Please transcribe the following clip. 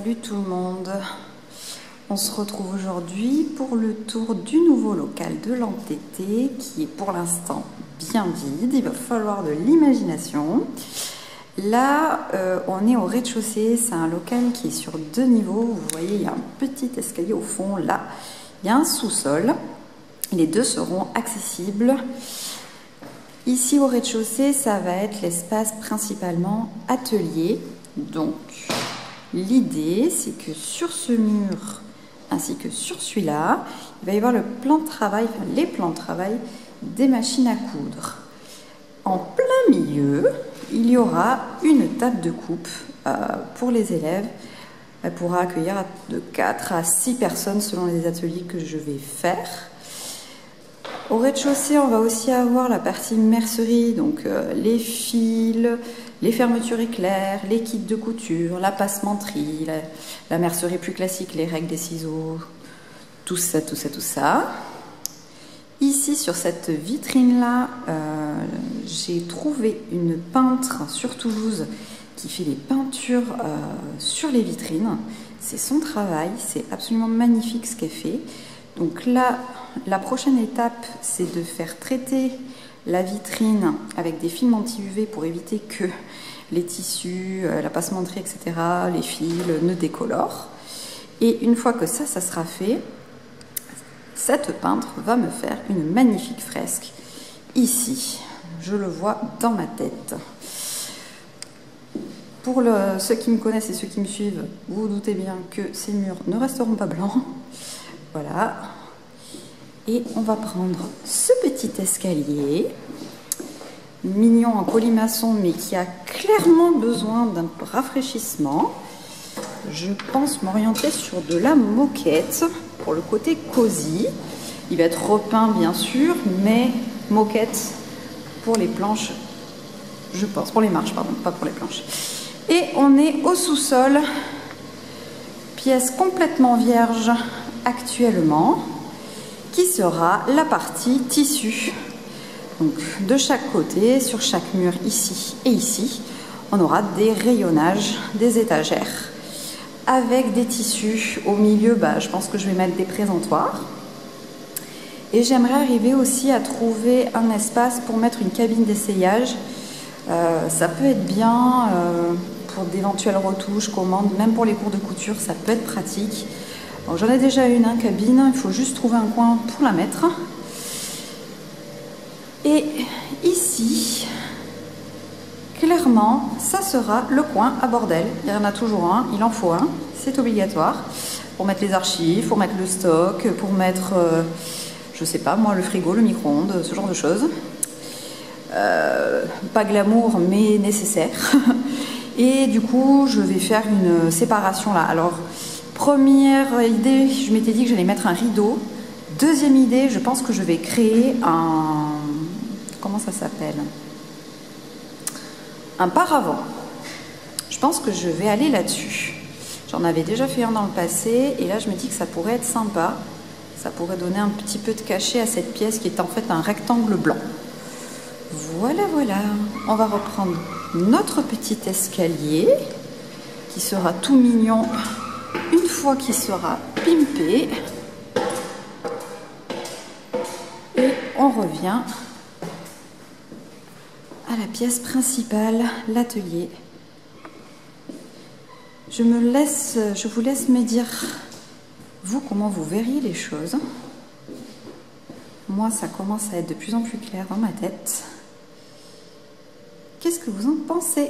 Salut tout le monde. On se retrouve aujourd'hui pour le tour du nouveau local de l'entêté qui est pour l'instant bien vide. Il va falloir de l'imagination. Là, on est au rez-de-chaussée. C'est un local qui est sur 2 niveaux. Vous voyez, il y a un petit escalier au fond. Là, il y a un sous-sol. Les deux seront accessibles. Ici, au rez-de-chaussée, ça va être l'espace principalement atelier. Donc, l'idée, c'est que sur ce mur, ainsi que sur celui-là, il va y avoir le plan de travail, enfin, les plans de travail des machines à coudre. En plein milieu, il y aura une table de coupe pour les élèves. Elle pourra accueillir de 4 à 6 personnes selon les ateliers que je vais faire. Au rez-de-chaussée, on va aussi avoir la partie mercerie, donc les fils, les fermetures éclairs, les kits de couture, la passementerie, la mercerie plus classique, les règles des ciseaux, tout ça, tout ça, tout ça. Ici, sur cette vitrine-là, j'ai trouvé une peintre sur Toulouse qui fait les peintures sur les vitrines. C'est son travail, c'est absolument magnifique ce qu'elle fait. Donc là, la prochaine étape, c'est de faire traiter la vitrine avec des films anti-UV pour éviter que les tissus, la passementerie, etc., les fils ne décolorent. Et une fois que ça sera fait, cette peintre va me faire une magnifique fresque ici. Je le vois dans ma tête. Pour ceux qui me connaissent et ceux qui me suivent, vous vous doutez bien que ces murs ne resteront pas blancs. Voilà. Et on va prendre ce petit escalier, mignon en colimaçon, mais qui a clairement besoin d'un rafraîchissement. Je pense m'orienter sur de la moquette pour le côté cosy. Il va être repeint bien sûr, mais moquette pour les planches, je pense, pour les marches, pardon, pas pour les planches. Et on est au sous-sol, pièce complètement vierge actuellement, qui sera la partie tissu. Donc de chaque côté, sur chaque mur ici et ici, on aura des rayonnages, des étagères avec des tissus. Au milieu, je pense que je vais mettre des présentoirs. Et j'aimerais arriver aussi à trouver un espace pour mettre une cabine d'essayage. Ça peut être bien pour d'éventuelles retouches, commandes, même pour les cours de couture, ça peut être pratique. J'en ai déjà une cabine, il faut juste trouver un coin pour la mettre. Et ici, clairement, ça sera le coin à bordel. Il y en a toujours un, il en faut un, c'est obligatoire. Pour mettre les archives, pour mettre le stock, pour mettre, je sais pas moi, le frigo, le micro-ondes, ce genre de choses. Pas glamour, mais nécessaire. Et du coup, je vais faire une séparation là. Alors, première idée, je m'étais dit que j'allais mettre un rideau. Deuxième idée, je pense que je vais créer un... Comment ça s'appelle? Un paravent. Je pense que je vais aller là-dessus. J'en avais déjà fait un dans le passé et là je me dis que ça pourrait être sympa. Ça pourrait donner un petit peu de cachet à cette pièce qui est en fait un rectangle blanc. Voilà, voilà. On va reprendre notre petit escalier qui sera tout mignon une fois qu'il sera pimpé. Et on revient à la pièce principale, l'atelier. Je vous laisse me dire, vous, comment vous verriez les choses. Moi, ça commence à être de plus en plus clair dans ma tête. Qu'est-ce que vous en pensez ?